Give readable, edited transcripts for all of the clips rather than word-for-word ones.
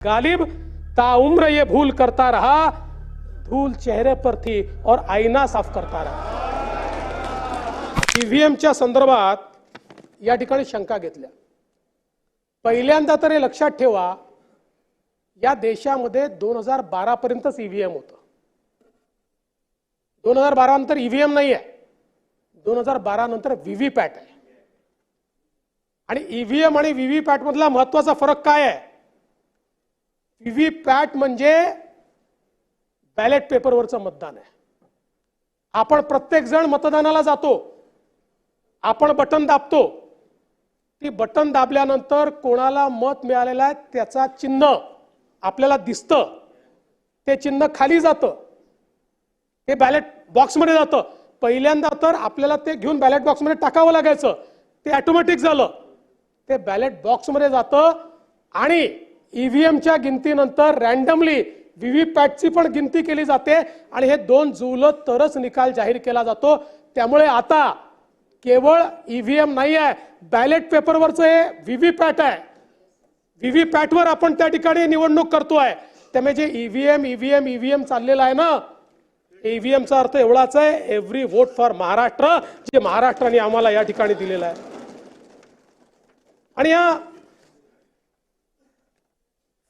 गालिब ताउम्र ये भूल करता रहा, धूल चेहरे पर थी और आईना साफ करता रहा। ईव्हीएमच्या संदर्भात या ठिकाणी शंका घेतल्या। पहिल्यांदा तर हे लक्षात ठेवा, या देशामध्ये 2012 पर्यंतच ईव्हीएम होतं। 2012 नंतर ईव्हीएम नाही आहे, 2012 नंतर व्हीव्हीपॅट आहे। आणि ईव्हीएम आणि व्हीव्हीपॅट मधला महत्त्वाचा फरक काय आहे? व्हीव्हीपॅट म्हणजे बॅलेट पेपरवरचं मतदान आहे। आपण प्रत्येक जण मतदानाला जातो, आपण बटन दाबतो, ती बटन दाबल्यानंतर कोणाला मत मिळालेलं आहे त्याचा चिन्ह आपल्याला दिसतं, ते चिन्ह खाली जातं, ते बॅलेट बॉक्समध्ये जातं। पहिल्यांदा तर आपल्याला ते घेऊन बॅलेट बॉक्समध्ये टाकावं लागायचं, ते ऑटोमॅटिक झालं, ते बॅलेट बॉक्समध्ये जातं। आणि ईव्हीएमच्या गिनतीनंतर रॅन्डमली व्हीव्हीपॅटची पण गिनती केली जाते आणि हे दोन जुळलं तरच निकाल जाहीर केला जातो। त्यामुळे आता केवळ ईव्हीएम नाही आहे, बॅलेट पेपरवरचं हे व्हीव्हीपॅट आहे। व्हीव्हीपॅटवर आपण त्या ठिकाणी निवडणूक करतोय। त्यामुळे जे ईव्हीएम चाललेला आहे ना, ईव्हीएमचा अर्थ एवढाच आहे, एव्हरी वोट फॉर महाराष्ट्र, जे महाराष्ट्राने आम्हाला या ठिकाणी दिलेलं आहे। आणि या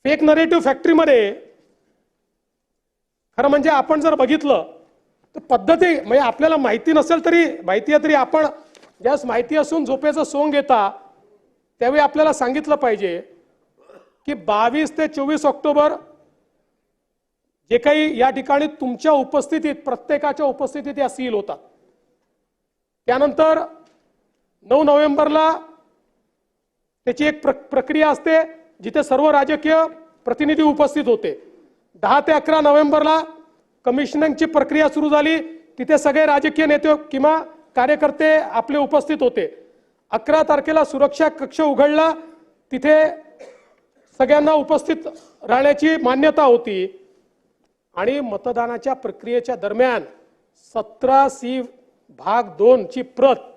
फेक नरेटिव्ह फॅक्टरीमध्ये खरं म्हणजे आपण जर बघितलं तर पद्धती म्हणजे आपल्याला माहिती नसेल तरी माहिती आहे, तरी आपण ज्यास माहिती असून झोपेचं सोंग घेता त्यावेळी आपल्याला सांगितलं पाहिजे की 22 ते 24 ऑक्टोबर जे काही या ठिकाणी तुमच्या उपस्थितीत, प्रत्येकाच्या उपस्थितीत या सील होतात। त्यानंतर 9 नोव्हेंबरला त्याची एक प्रक्रिया असते जिथे सर्व राजकीय प्रतिनिधी उपस्थित होते। 10 ते 11 नोव्हेंबरला कमिशनिंगची प्रक्रिया सुरू झाली, तिथे सगळे राजकीय नेते किंवा कार्यकर्ते आपले उपस्थित होते। 11 तारखेला सुरक्षा कक्ष उघडला, तिथे सगळ्यांना उपस्थित राहण्याची मान्यता होती। आणि मतदानाच्या प्रक्रियेच्या दरम्यान 17C भाग 2 ची प्रत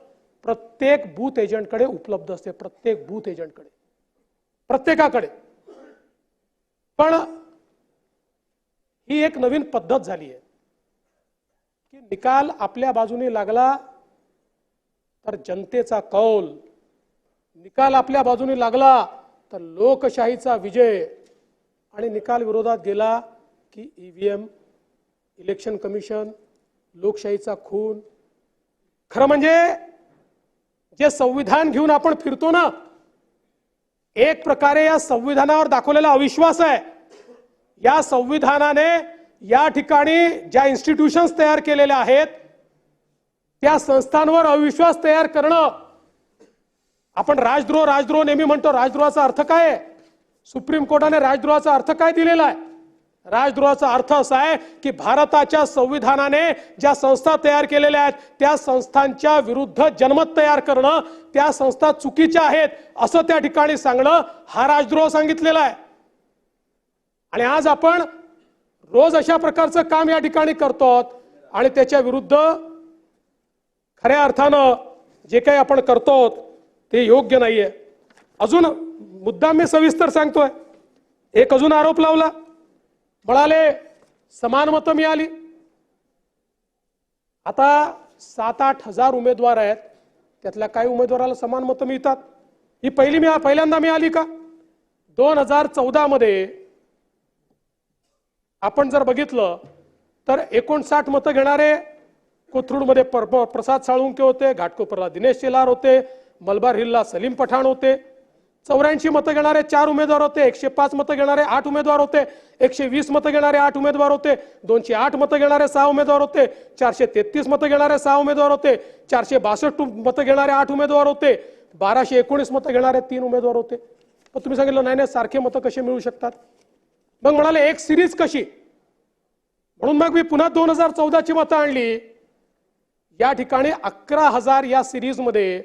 प्रत्येक बूथ एजंटकडे उपलब्ध असते, प्रत्येक बूथ एजंटकडे, प्रत्येकाकडे। पण ही एक नवीन पद्धत झाली आहे की निकाल आपल्या बाजूने लागला तर जनतेचा कौल, निकाल आपल्या बाजूने लागला तर लोकशाहीचा विजय, आणि निकाल विरोधात गेला की ईव्हीएम, इलेक्शन कमिशन, लोकशाहीचा खून। खरं म्हणजे जे संविधान घेऊन आपण फिरतो ना, एक प्रकारे या संविधानावर दाखवलेला अविश्वास आहे। या संविधानाने या ठिकाणी ज्या इन्स्टिट्यूशन्स तयार केलेल्या आहेत त्या संस्थांवर अविश्वास तयार करणं। आपण राजद्रोह नेहमी म्हणतो, राजद्रोहाचा अर्थ काय आहे? सुप्रीम कोर्टाने राजद्रोहाचा अर्थ काय दिलेला आहे? राजद्रोहाचा अर्थ असा आहे की भारताच्या संविधानाने ज्या संस्था तयार केलेल्या आहेत त्या संस्थांच्या विरुद्ध जनमत तयार करणं, त्या संस्था चुकीच्या आहेत असं त्या ठिकाणी सांगणं, हा राजद्रोह सांगितलेला आहे। आणि आज आपण रोज अशा प्रकारचं काम या ठिकाणी करतो आणि त्याच्या विरुद्ध खऱ्या अर्थानं जे काही आपण करतो ते योग्य नाहीये। अजून मुद्दा मी सविस्तर सांगतोय। एक अजून आरोप लावला, म्हणाले समान मतं मिळाली। आता 7-8 हजार उमेदवार आहेत, त्यातल्या काही उमेदवाराला समान मतं मिळतात, ही पहिल्यांदा मिळाली का? 2014 मध्ये आपण जर बघितलं तर 59 मतं घेणारे कोथरूडमध्ये प्रसाद साळुंके होते, घाटकोपरला दिनेश शेलार होते, मलबार हिलला सलीम पठाण होते। 84 मतं घेणारे 4 उमेदवार होते, 105 मतं घेणारे 8 उमेदवार होते, 120 मतं घेणारे 8 उमेदवार होते, 208 मतं घेणारे 6 उमेदवार होते, 433 मतं घेणारे 6 उमेदवार होते, 462 मतं घेणारे 8 उमेदवार होते, 1219 मतं घेणारे 3 उमेदवार होते। पण तुम्ही सांगितलं नाही सारखे मतं कसे मिळू शकतात? मग म्हणाले एक सिरीज कशी? म्हणून मग मी पुन्हा 2014 ची मतं आणली। या ठिकाणी 11,000 या सिरीज मध्ये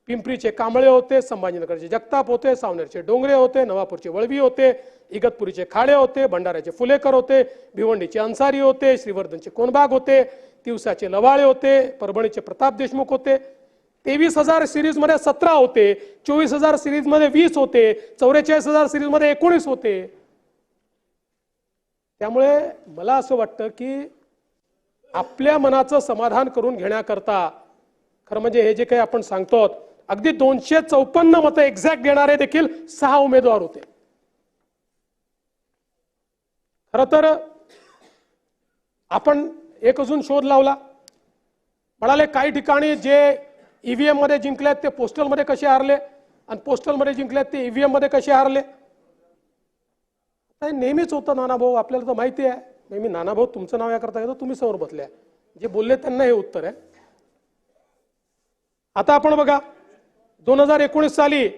पिंपरीचे कांबळे होते, संभाजीनगरचे जगताप होते, सावनेरचे डोंगरे होते, नवापूरचे वळवी होते, इगतपुरीचे खाडे होते, भंडाऱ्याचे फुलेकर होते, भिवंडीचे अन्सारी होते, श्रीवर्धनचे कोनबाग होते, तिवसाचे लवाळे होते, परभणीचे प्रताप देशमुख होते। 23,000 सिरीज मध्ये 17 होते, 24,000 सिरीज मध्ये 20 होते, 44,000 सिरीज मध्ये 19 होते। त्यामुळे मला असं वाटतं की आपल्या मनाचं समाधान करून घेण्याकरता खरं म्हणजे हे जे काही आपण सांगतो अगदी 254 मतं एक्झॅक्ट घेणारे देखील 6 उमेदवार होते. खरं तर आपण एक अजून शोध लावला, म्हणाले काही ठिकाणी जे ईव्हीएम मध्ये जिंकलेत ते पोस्टल मध्ये कसे हारले आणि पोस्टल मध्ये जिंकलेत ते ईव्हीएम मध्ये कसे हारले. नेहमीच होतं नानाभाऊ, आपल्याला तर माहिती आहे. नेहमी नानाभाऊ तुमचं नाव याकरता घेतो, तुम्ही समोर बसले, जे बोलले त्यांना हे उत्तर आहे. आता आपण बघा 2019 साली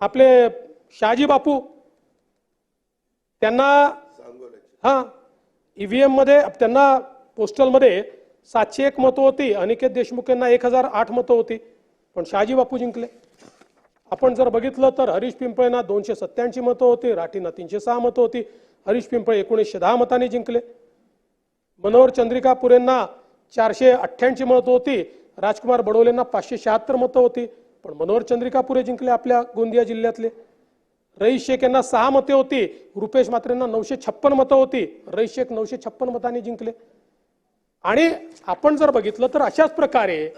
आपले शहाजी बापू त्यांना ईव्हीएम मध्ये त्यांना पोस्टल मध्ये 701 मतं होती, अनिकेत देशमुख यांना 1008 मतं होती, पण शहाजी बापू जिंकले. आपण जर बघितलं तर हरीश पिंपळेंना 287 मतं होती, राठींना 306 मतं होती, हरीश पिंपळे 1910 मतांनी जिंकले. मनोहर चंद्रिकापुरेंना 488 मतं होती, राजकुमार बडोलेंना 576 मतं होती, पण मनोहर चंद्रिकापुरे जिंकले आपल्या गोंदिया जिल्ह्यातले. रईस शेख यांना 6 मते होती, रुपेश म्हात्रेंना 956 मतं होती, रईस शेख 956 मतांनी जिंकले. आणि आपण जर बघितलं तर अशाच प्रकारे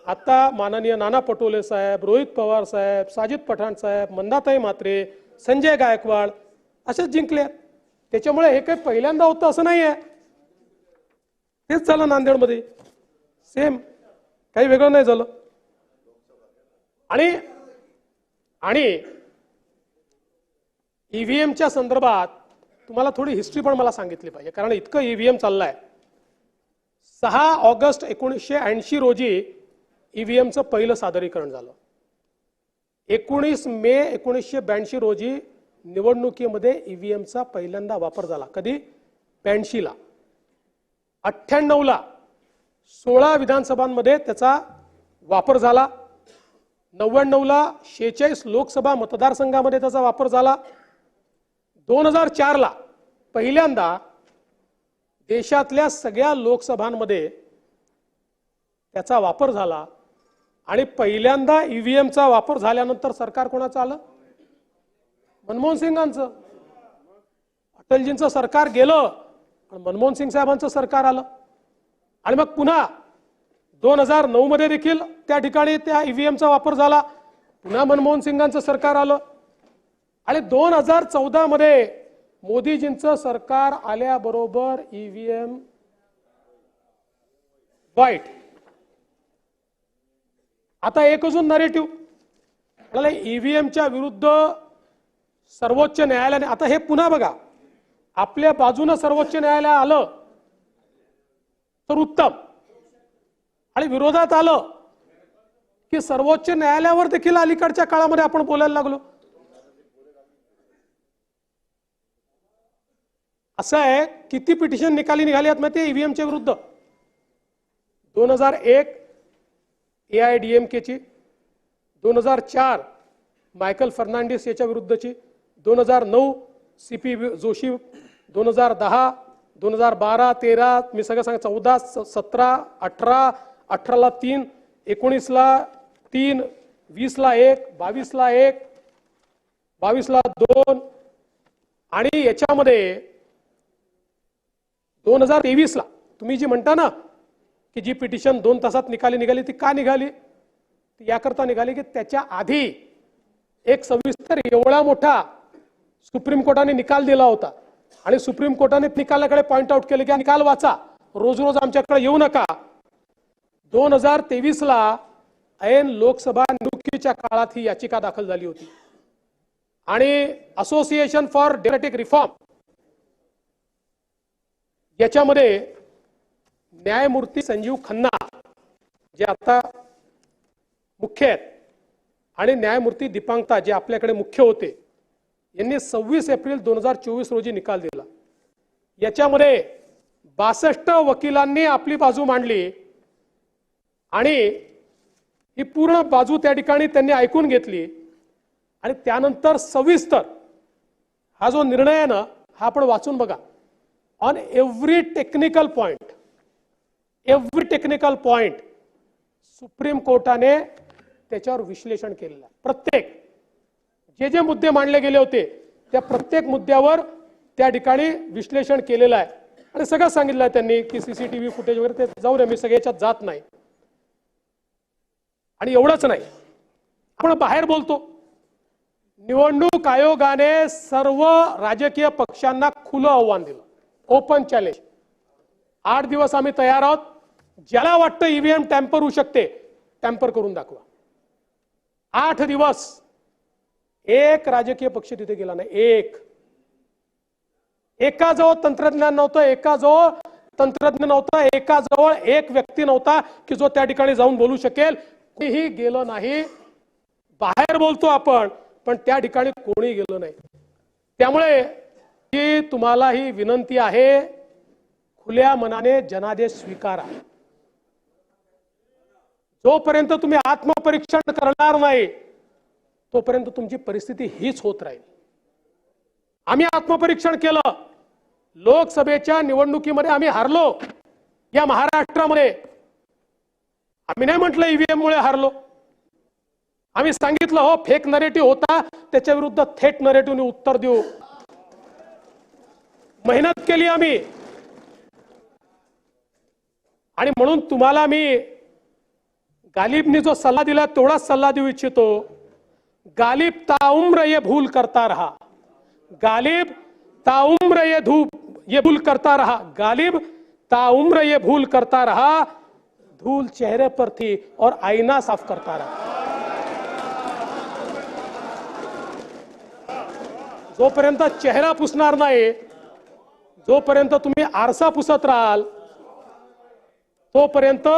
आता माननीय नाना पटोले साहेब, रोहित पवार साहेब, साजिद पठाण साहेब, मंदाताई म्हात्रे, संजय गायकवाड असेच जिंकले. त्याच्यामुळे हे काही पहिल्यांदा होतं असं नाही आहे. तेच झालं नांदेडमध्ये, सेम, काही वेगळं नाही झालं. आणि ईव्हीएमच्या संदर्भात तुम्हाला थोडी हिस्ट्री पण मला सांगितली पाहिजे, कारण इतकं ईव्हीएम चाललंय. 6 ऑगस्ट 1980 रोजी ईव्हीएमचं पहिलं सादरीकरण झालं. 19 मे 1982 रोजी निवडणुकीमध्ये ईव्हीएमचा पहिल्यांदा वापर झाला. कधी? 82 ला. 98 ला 16 विधानसभांमध्ये त्याचा वापर झाला. 99 ला 46 लोकसभा मतदारसंघामध्ये त्याचा वापर झाला. 2004 ला पहिल्यांदा देशातल्या सगळ्या लोकसभांमध्ये त्याचा वापर झाला. आणि पहिल्यांदा ईव्हीएमचा वापर झाल्यानंतर सरकार कोणाचं आलं? मनमोहन सिंगांचं. अटलजींचं सरकार गेलं आणि मनमोहन सिंग साहेबांचं सरकार आलं. आणि मग पुन्हा 2009 मध्ये देखील त्या ठिकाणी त्या ईव्हीएमचा वापर झाला, पुन्हा मनमोहन सिंगांचं सरकार आलं. आणि 2014 मध्ये मोदीजींचं सरकार आल्याबरोबर ईव्हीएम वाईट. आता एक अजून नरेटिव्ह, ईव्हीएमच्या विरुद्ध सर्वोच्च न्यायालयाने, आता हे पुन्हा बघा, आपल्या बाजूने सर्वोच्च न्यायालय आलं तर उत्तम, आणि विरोधात आलं की सर्वोच्च न्यायालयावर देखील अलीकडच्या काळामध्ये आपण बोलायला लागलो. असं आहे, किती पिटिशन निघाली आहेत माहिती ईव्हीएमच्या विरुद्ध? 2001 AIADMKची, 2004 मायकल फर्नांडिस याच्या विरुद्धची, 2009 CP जोशी, 2010, 2012, 13, मी सगळं सांग, 14, 17, 18, 18 ला 3, 19 ला 3, 20 ला 1, 22 ला 1, 22 ला 2, आणि याच्यामध्ये 2023 ला तुम्ही जी म्हणता ना की जी पिटिशन 2 तासात निघाली, ती का निघाली? याकरता निघाली की त्याच्या आधी एक सविस्तर एवढा मोठा सुप्रीम कोर्टाने निकाल दिला होता, आणि सुप्रीम कोर्टाने निकालाकडे पॉइंट आउट केले की निकाल वाचा, रोज रोज आमच्याकडे येऊ नका. 2023 ला ऐन लोकसभा निवडणुकीच्या काळात ही याचिका दाखल झाली होती. आणि असोसिएशन फॉर डेमोक्रेटिक रिफॉर्म याच्यामध्ये न्यायमूर्ती संजीव खन्ना जे आता मुख्य आहेत आणि न्यायमूर्ती दीपांकता जे आपल्याकडे मुख्य होते, यांनी 26 एप्रिल 2024 रोजी निकाल दिला. याच्यामध्ये 62 वकिलांनी आपली बाजू मांडली आणि ही पूर्ण बाजू त्या ठिकाणी त्यांनी ऐकून घेतली. आणि त्यानंतर सविस्तर हा जो निर्णय आहे ना, हा आपण वाचून बघा. On every technical point supreme कोर्टाने त्याच्यावर विश्लेषण केलेलं आहे. प्रत्येक जे मुद्दे मांडले गेले होते त्या प्रत्येक मुद्द्यावर त्या ठिकाणी विश्लेषण केलेलं आहे आणि सगळं सांगितलं आहे त्यांनी की सीसीटीव्ही फुटेज वगैरे ते जाऊ नये, मी सगळ्याच्यात जात नाही. आणि एवढंच नाही, आपण बाहेर बोलतो. निवडणूक आयोगाने सर्व राजकीय पक्षांना खुलं आव्हान दिलं, ओपन चॅलेंज. 8 दिवस आम्ही तयार आहोत. ज्याला वाटतं ईव्हीएम टॅम्पर होऊ शकते, टॅम्पर करून दाखवा. 8 दिवस एक राजकीय पक्ष तिथे गेला नाही. एकाजवळ तंत्रज्ञान नव्हतं, एकाजवळ तंत्रज्ञ नव्हतं, एकाजवळ एक व्यक्ती नव्हता की जो त्या ठिकाणी जाऊन बोलू शकेल. कोणीही गेलं नाही. बाहेर बोलतो आपण, पण त्या ठिकाणी कोणी गेलं नाही. त्यामुळे ही तुम्हाला ही विनंती आहे, खुल्या मनाने जनादेश स्वीकारा. जोपर्यंत तुम्ही आत्मपरीक्षण करणार नाही तोपर्यंत तुमची परिस्थिती हीच होत राहील. आम्ही आत्मपरीक्षण केलं. लोकसभेच्या निवडणुकीमध्ये आम्ही हारलो. या महाराष्ट्रामध्ये आम्ही नाही म्हटलं ईव्हीएम मुळे हारलो. आम्ही सांगितलं हो फेक नरेटिव्ह होता, त्याच्या विरुद्ध थेट नरेटिव्हने उत्तर देऊ. मेहनत केली आम्ही. आणि म्हणून तुम्हाला मी गालिबने जो सल्ला दिला तेवढाच सल्ला देऊ इच्छितो. गालिब ताउम्र ये भूल करता रहा. गालिब ताउम्र ये भूल करता रहा. गालिब ताउम्र ये भूल करता रहा. धूल चेहरे पर थी और आईना साफ करता रहा. जोपर्यंत चेहरा पुसणार नाही, जोपर्यंत तुम्ही आरसा पुसत राहाल, तोपर्यंत